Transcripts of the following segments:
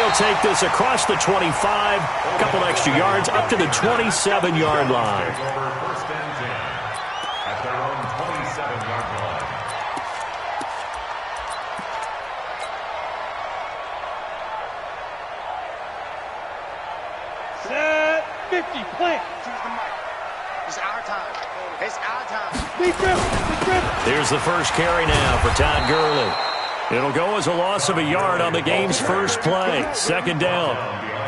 he'll take this across the 25, a couple extra yards, up to the 27-yard line. At their own 27-yard line. Set 50, plant. It's our time. It's our time. Be driven. Here's the first carry now for Todd Gurley. It'll go as a loss of a yard on the game's first play. Second down.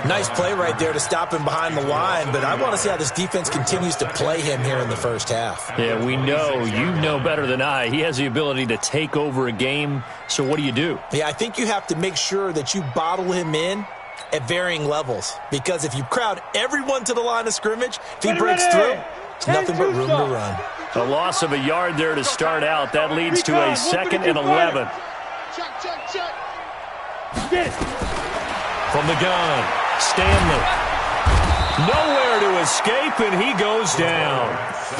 Nice play right there to stop him behind the line, but I want to see how this defense continues to play him here in the first half. Yeah, we know. You know better than I. He has the ability to take over a game, so what do? Yeah, I think you have to make sure that you bottle him in at varying levels, because if you crowd everyone to the line of scrimmage, if he breaks through, it's nothing but room to run. A loss of a yard there to start out. That leads to a 2nd and 11. Check. Get it. From the gun, Stanley. Nowhere to escape, and he goes down.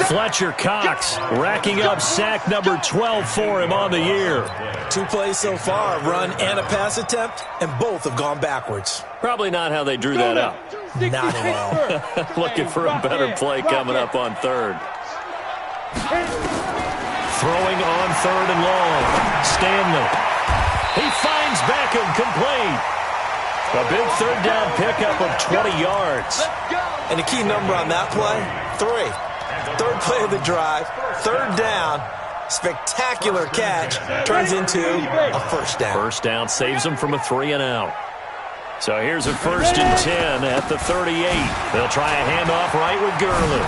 Fletcher Cox racking up sack number 12 for him on the year. 2 plays so far, a run and a pass attempt, and both have gone backwards. Probably not how they drew that up. Not at all. Looking for a better play coming up on third. Throwing on 3rd and long. Stanley. He finds Beckham complete. A big 3rd down pickup of 20 yards. And the key number on that play, 3. 3rd play of the drive, 3rd down, spectacular catch, turns into a first down. First down saves him from a 3 and out. So here's a 1st and 10 at the 38. They'll try a handoff right with Gurley.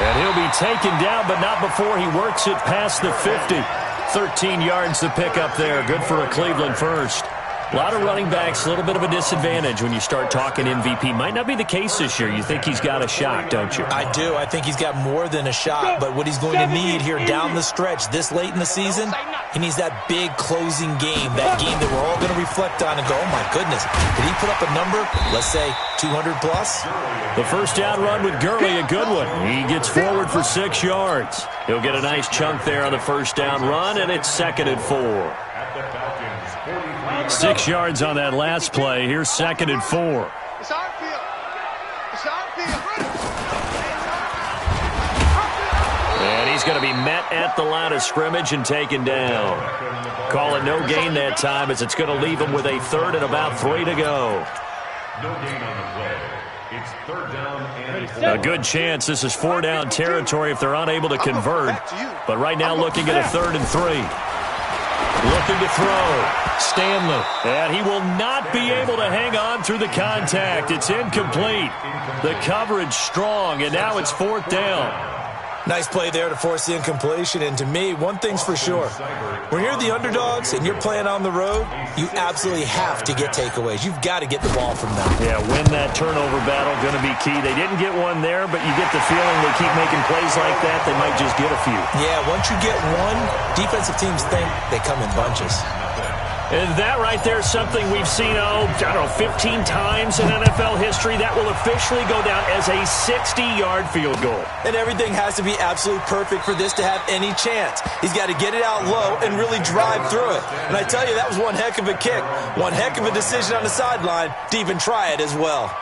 And he'll be taken down, but not before he works it past the 50. 13 yards to pick up there. Good for a Cleveland first. A lot of running backs, a little bit of a disadvantage when you start talking MVP. Might not be the case this year. You think he's got a shot, don't you? I do. I think he's got more than a shot. But what he's going to need here down the stretch this late in the season, he needs that big closing game, that game that we're all going to reflect on and go, oh, my goodness, did he put up a number, let's say 200 plus? The first down run with Gurley, a good one. He gets forward for 6 yards. He'll get a nice chunk there on the first down run, and it's 2nd and 4. 6 yards on that last play. Here's 2nd and 4. It's our field. It's our field. And he's going to be met at the line of scrimmage and taken down. Call it no gain that time, as it's going to leave him with a 3rd and about 3 to go. No gain on the play. It's 3rd down and 4. A good chance this is 4-down territory if they're unable to convert. But right now looking at a 3rd and 3. Looking to throw. Stanley. And he will not be able to hang on through the contact. It's incomplete. The coverage strong, and now it's 4th down. Nice play there to force the incompletion. And to me, one thing's for sure. When you're the underdogs and you're playing on the road, you absolutely have to get takeaways. You've got to get the ball from them. Yeah, win that turnover battle, going to be key. They didn't get one there, but you get the feeling they keep making plays like that, they might just get a few. Yeah, once you get one, defensive teams think they come in bunches. And that right there is something we've seen, 15 times in NFL history. That will officially go down as a 60-yard field goal. And everything has to be absolutely perfect for this to have any chance. He's got to get it out low and really drive through it. And I tell you, that was one heck of a kick. One heck of a decision on the sideline to even try it as well.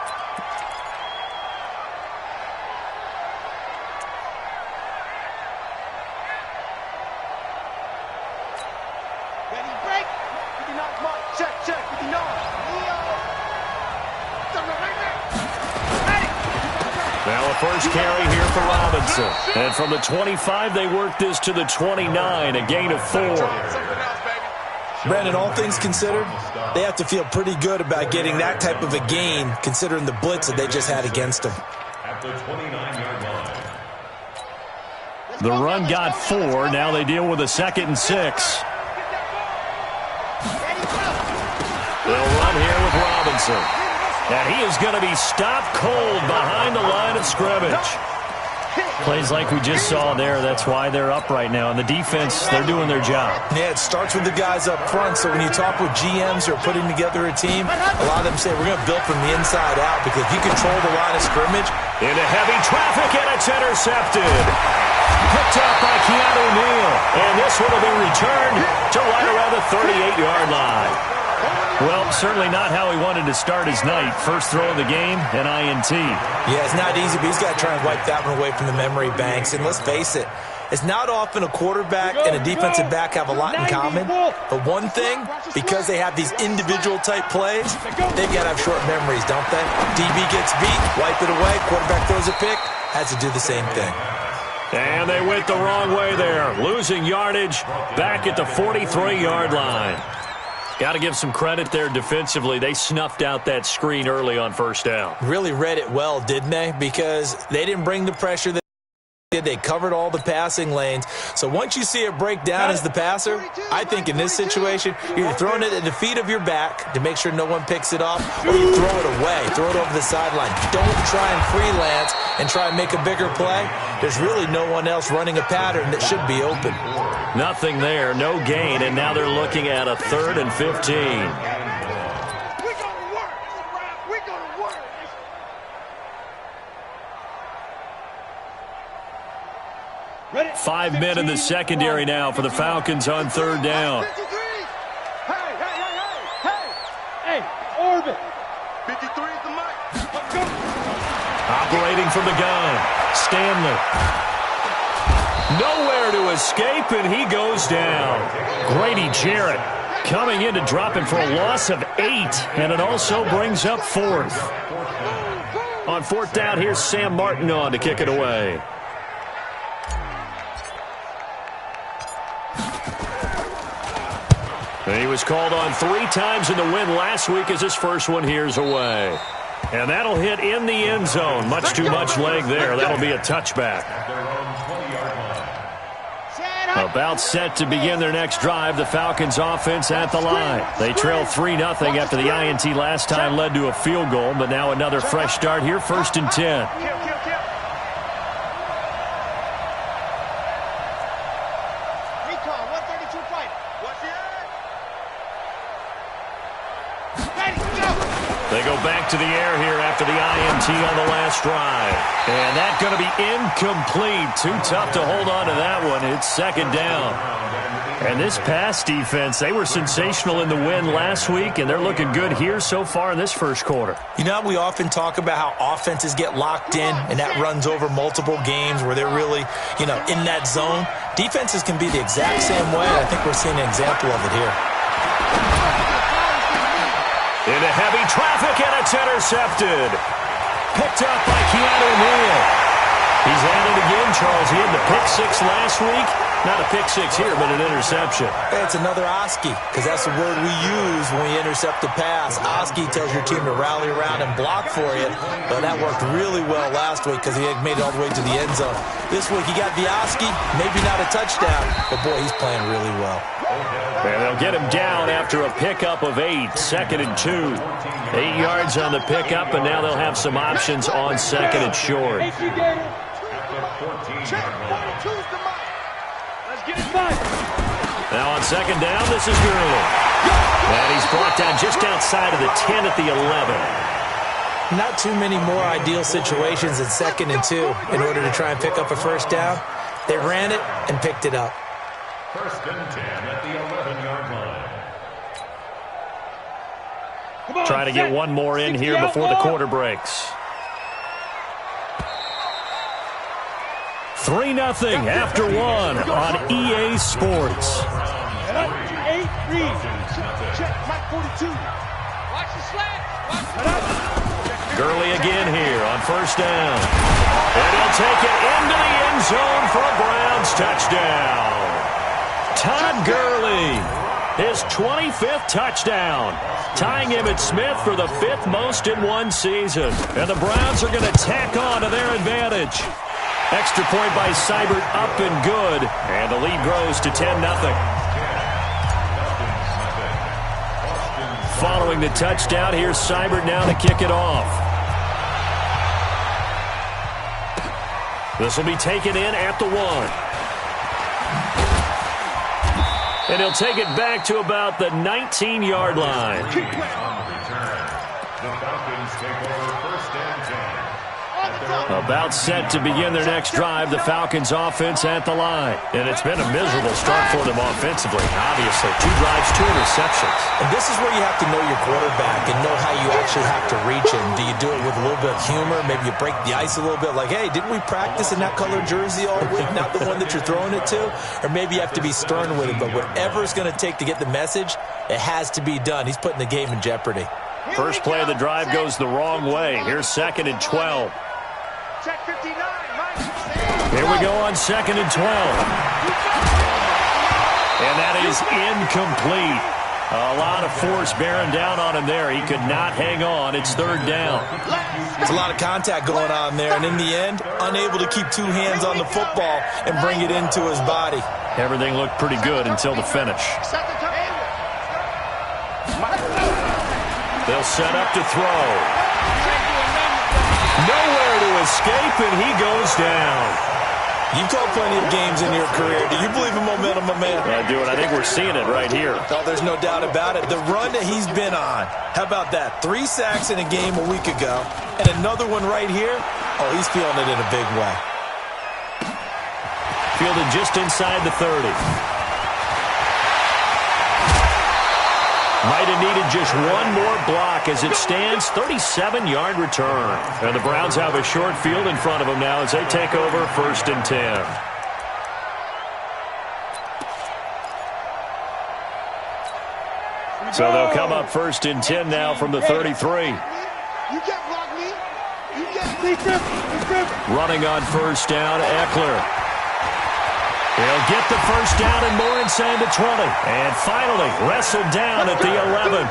First carry here for Robinson. And from the 25, they work this to the 29, a gain of 4. Brandon, all things considered, they have to feel pretty good about getting that type of a gain, considering the blitz that they just had against them. At the 29-yard line. The run got 4. Now they deal with a 2nd and 6. They'll run here with Robinson. And he is going to be stopped cold behind the line of scrimmage. Plays like we just saw there. That's why they're up right now. And the defense, they're doing their job. Yeah, it starts with the guys up front. So when you talk with GMs who are putting together a team, a lot of them say we're going to build from the inside out, because if you control the line of scrimmage. Into heavy traffic, and it's intercepted. Picked up by Keanu Neal. And this one will be returned to right around the 38-yard line. Well, certainly not how he wanted to start his night. First throw of the game, an INT. Yeah, it's not easy, but he's got to try and wipe that one away from the memory banks. And let's face it, it's not often a quarterback and a defensive back have a lot in common. But one thing, because they have these individual type plays, they've got to have short memories, don't they? DB gets beat, wipe it away, quarterback throws a pick, has to do the same thing. And they went the wrong way there, losing yardage back at the 43-yard line. Got to give some credit there defensively. They snuffed out that screen early on first down. Really read it well, didn't they? Because they didn't bring the pressure that they covered all the passing lanes. So once you see it break down as the passer, I think in this situation, you're either throwing it at the feet of your back to make sure no one picks it off, or you throw it away, throw it over the sideline. Don't try and freelance and try and make a bigger play. There's really no one else running a pattern that should be open. Nothing there, no gain, and now they're looking at a 3rd and 15. 5 men in the secondary now for the Falcons on 3rd down. Hey, Orbit. 53 is the mic. Operating from the gun, Stanley. Nowhere to escape, and he goes down. Grady Jarrett coming in to drop him for a loss of 8, and it also brings up 4th. On 4th down, here's Sam Martin on to kick it away. He was called on 3 times in the win last week as his first one here's away. And that'll hit in the end zone. Much too much leg there. That'll be a touchback. About set to begin their next drive. The Falcons offense at the line. They trail 3-0 after the INT last time led to a field goal, but now another fresh start here, 1st and 10. They go back to the air here after the INT on the last drive. And that's going to be incomplete. Too tough to hold on to that one. It's 2nd down. And this pass defense, they were sensational in the win last week, and they're looking good here so far in this first quarter. You know, we often talk about how offenses get locked in, and that runs over multiple games where they're really, in that zone. Defenses can be the exact same way, and I think we're seeing an example of it here. Into heavy traffic, and it's intercepted. Picked up by Keanu Neal. He's at it again, Charles. He had the pick 6 last week. Not a pick 6 here, but an interception. It's another Oski, because that's the word we use when we intercept a pass. Oski tells your team to rally around and block for you. But that worked really well last week because he had made it all the way to the end zone. This week he got the Oski, maybe not a touchdown, but boy, he's playing really well. And they'll get him down after a pickup of 8, 2nd and 2. 8 yards on the pickup, and now they'll have some options on 2nd and short. Now on 2nd down, this is Gurley. And he's brought down just outside of the 10 at the 11. Not too many more ideal situations in 2nd and 2 in order to try and pick up a first down. They ran it and picked it up. 1st and 10 at the 11-yard line. Trying to get one more in here before the quarter breaks. 3-0 after 1 on EA Sports. 8 read. Check, Mike 42. Watch the slant. Gurley again here on 1st down. And he'll take it into the end zone for a Browns touchdown. Todd Gurley, his 25th touchdown, tying him at Smith for the 5th most in one season. And the Browns are going to tack on to their advantage. Extra point by Seibert up and good, and the lead grows to 10-0. Following the touchdown, here's Seibert now to kick it off. This will be taken in at the 1. And he'll take it back to about the 19-yard line. On the return, the Falcons take over 1st and 10. About set to begin their next drive, the Falcons offense at the line. And it's been a miserable start for them offensively, obviously. 2 drives, 2 interceptions. And this is where you have to know your quarterback and know how you actually have to reach him. Do you do it with a little bit of humor? Maybe you break the ice a little bit, like, hey, didn't we practice in that colored jersey all week, not the one that you're throwing it to? Or maybe you have to be stern with him. But whatever it's going to take to get the message, it has to be done. He's putting the game in jeopardy. First play of the drive goes the wrong way. Here's 2nd and 12. Check 59, Mike. Here we go on 2nd and 12. And that is incomplete. A lot of force bearing down on him there. He could not hang on. It's 3rd down. There's a lot of contact going on there, and in the end, unable to keep 2 hands on the football and bring it into his body. Everything looked pretty good until the finish. They'll set up to throw. Nowhere to escape, and he goes down. You've called plenty of games in your career. Do you believe in momentum, my man? I do, and I think we're seeing it right here. Oh, there's no doubt about it. The run that he's been on. How about that? 3 sacks in a game a week ago, and another one right here. Oh, he's feeling it in a big way. Fielded just inside the 30. Might have needed just one more block as it stands. 37-yard return. And the Browns have a short field in front of them now as they take over 1st and 10. So they'll come up 1st and 10 now from the 33. You can't block me. You can't. Running on 1st down, Eckler. He'll get the 1st down and more inside the 20. And finally wrestled down at the 11.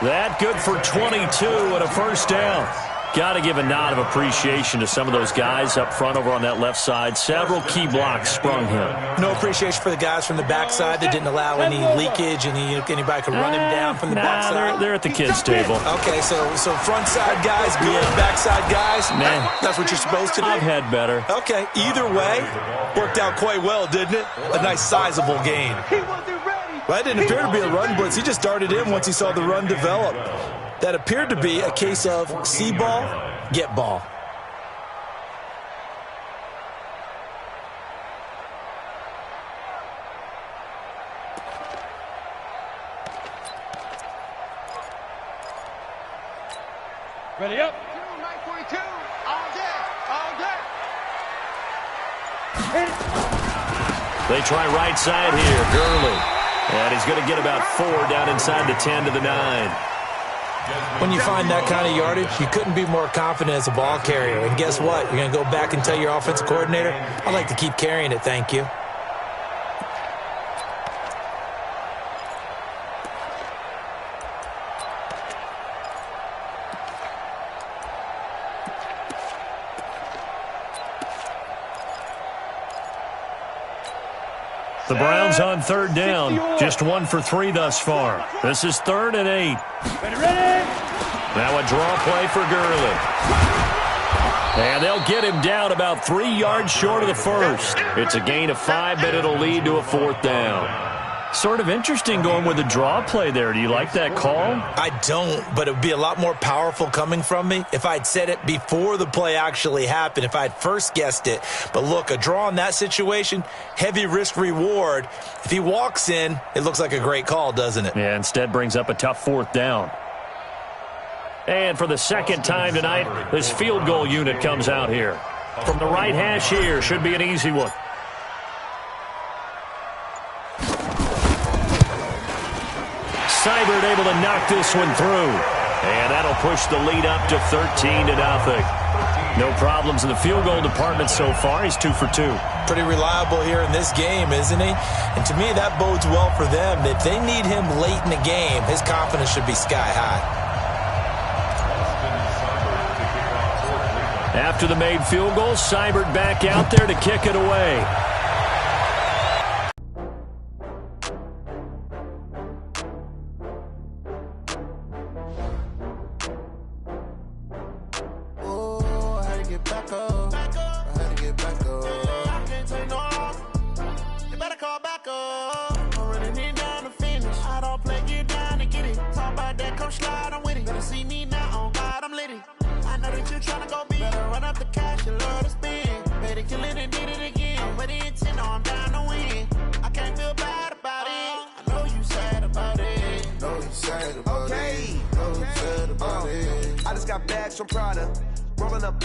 That good for 22 and a 1st down. Got to give a nod of appreciation to some of those guys up front over on that left side. Several key blocks sprung him. No appreciation for the guys from the backside that didn't allow any leakage and anybody could run him down from the backside. They're at the kids' table. Okay, so front side guys good, backside guys, man, that's what you're supposed to do? I've had better. Okay, either way, worked out quite well, didn't it? A nice sizable gain. Well, that didn't appear to be a run blitz. He just darted in once he saw the run develop. That appeared to be a case of see ball, get ball. Ready up. 42. All day. They try right side here. Gurley. And he's going to get about 4 down inside the 10 to the 9. When you find that kind of yardage, you couldn't be more confident as a ball carrier. And guess what? You're going to go back and tell your offensive coordinator, I'd like to keep carrying it, thank you. The Browns on 3rd down. Just 1 for 3 thus far. This is 3rd and 8. Ready. Now a draw play for Gurley. And they'll get him down about 3 yards short of the 1st. It's a gain of 5, but it'll lead to a 4th down. Sort of interesting going with the draw play there. Do you like that call? I don't, but it would be a lot more powerful coming from me if I'd said it before the play actually happened, if I'd first guessed it. But look, a draw in that situation, heavy risk reward. If he walks in, it looks like a great call, doesn't it? Yeah, instead brings up a tough 4th down. And for the 2nd time tonight, this field goal unit comes out here. From the right hash here, should be an easy one. Seibert able to knock this one through. And that'll push the lead up to 13-0. No problems in the field goal department so far. He's 2 for 2. Pretty reliable here in this game, isn't he? And to me, that bodes well for them. If they need him late in the game, his confidence should be sky high. After the made field goal, Seibert back out there to kick it away. started killing and did it again. But the intent, no, I'm down to win. I can't feel bad about it. I know you sad about it. Know you sad about it. Know you sad about it. I just got bags from Prada. Rolling up.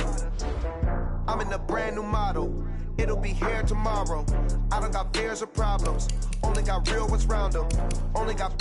I'm in a brand new model. It'll be here tomorrow. I don't got fears or problems. Only got real ones round them. Only got